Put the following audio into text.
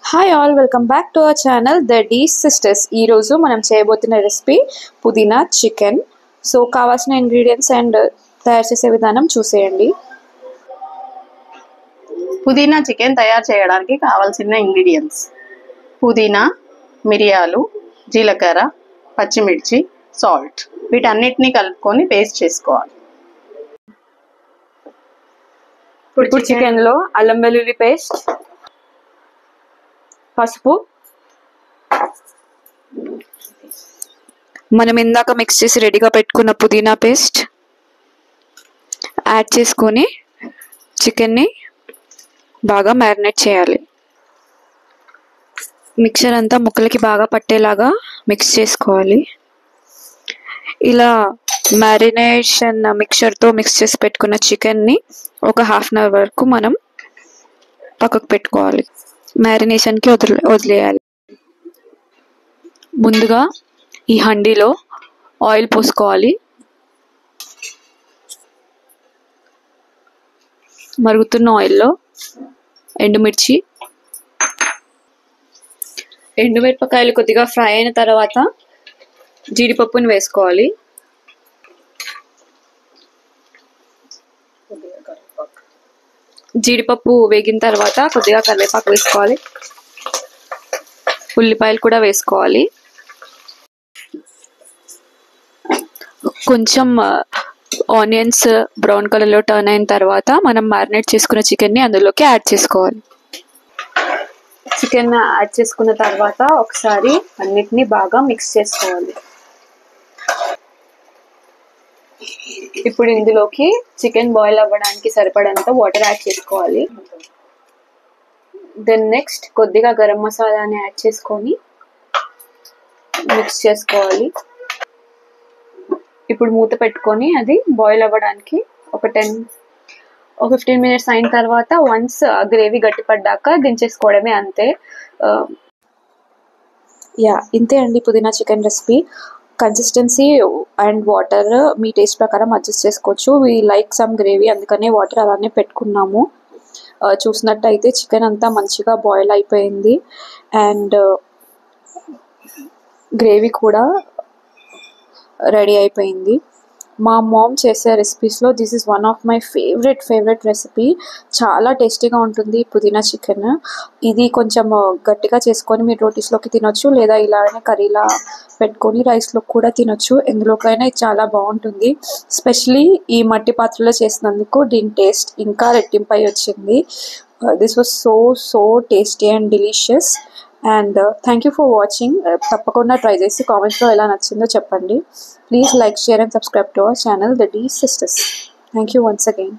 Hi all, welcome back to our channel the D sisters. ఈరోజు మనం చేయబోతున్న recipe పుదీనా చికెన్. సో కావాల్సిన ఇంగ్రీడియంట్స్ అండ్ తయారు చేసే విధానం చూసేయండి. పుదీనా చికెన్ తయారు చేయడానికి కావాల్సిన ఇంగ్రీడియంట్స్: పుదీనా, మిరియాలు, జీలకర్ర, పచ్చిమిర్చి, సాల్ట్. వీటన్నిటిని కలుపుకొని పేస్ట్ చేసుకోవాలి. ఇప్పుడు చికెన్లో అల్లం వెల్లుల్లి పేస్ట్, పసుపు, మనం ఇందాక మిక్స్ చేసి రెడీగా పెట్టుకున్న పుదీనా పేస్ట్ యాడ్ చేసుకొని చికెన్ని బాగా మ్యారినేట్ చేయాలి. మిక్చర్ అంతా ముక్కలకి బాగా పట్టేలాగా మిక్స్ చేసుకోవాలి. ఇలా మ్యారినేషన్ మిక్చర్తో మిక్స్ చేసి పెట్టుకున్న చికెన్ని ఒక హాఫ్ అన్ అవర్ వరకు మనం పక్కకు పెట్టుకోవాలి. మ్యారినేషన్కి వదిలేయాలి. ముందుగా ఈ హండీలో ఆయిల్ పోసుకోవాలి. మరుగుతున్న ఆయిల్లో ఎండుమిరపకాయలు కొద్దిగా ఫ్రై అయిన తర్వాత జీడిపప్పుని వేసుకోవాలి. జీడిపప్పు వేగిన తర్వాత కొద్దిగా కరివేపాకు వేసుకోవాలి. ఉల్లిపాయలు కూడా వేసుకోవాలి. కొంచెం ఆనియన్స్ బ్రౌన్ కలర్లో టర్న్ అయిన తర్వాత మనం మ్యారినేట్ చేసుకున్న చికెన్ని అందులోకి యాడ్ చేసుకోవాలి. చికెన్ యాడ్ చేసుకున్న తర్వాత ఒకసారి అన్నిటినీ బాగా మిక్స్ చేసుకోవాలి. ఇప్పుడు ఇందులోకి చికెన్ బాయిల్ అవ్వడానికి సరిపడంత వాటర్ యాడ్ చేసుకోవాలి. దెన్ నెక్స్ట్ కొద్దిగా గరం మసాలాని యాడ్ చేసుకొని మిక్స్ చేసుకోవాలి. ఇప్పుడు మూత పెట్టుకొని అది బాయిల్ అవ్వడానికి ఒక 15 మినిట్స్ అయిన తర్వాత వన్స్ గ్రేవీ గట్టిపడ్డాక దించేసుకోవడమే, అంతే. ఇంతే అండి పుదీనా chicken recipe. Consistency and water me taste ప్రకారం అడ్జస్ట్ చేసుకోవచ్చు. వీ లైక్ సమ్ గ్రేవీ, అందుకనే వాటర్ అలానే పెట్టుకున్నాము. చూసినట్టయితే చికెన్ అంతా మంచిగా బాయిల్ అయిపోయింది అండ్ గ్రేవీ కూడా రెడీ అయిపోయింది. మా మామ్ చేసే రెసిపీస్లో this is one of my favourite recipe. చాలా టేస్టీగా ఉంటుంది పుదీనా చికెన్. ఇది కొంచెం గట్టిగా చేసుకొని మీరు రోటీస్లోకి తినొచ్చు, లేదా ఇలానే కర్రీలా పెట్టుకొని రైస్లో కూడా తినొచ్చు. ఎందులోకైనా ఇది చాలా బాగుంటుంది. స్పెషలీ ఈ మట్టి పాత్రలో చేసినందుకు దీని టేస్ట్ ఇంకా రెట్టింపై వచ్చింది. This was so tasty and delicious. And thank you for watching. తప్పకుండా ట్రై చేసి కామెంట్స్లో ఎలా నచ్చిందో చెప్పండి. Please like, share and subscribe to our channel the D sisters. Thank you once again.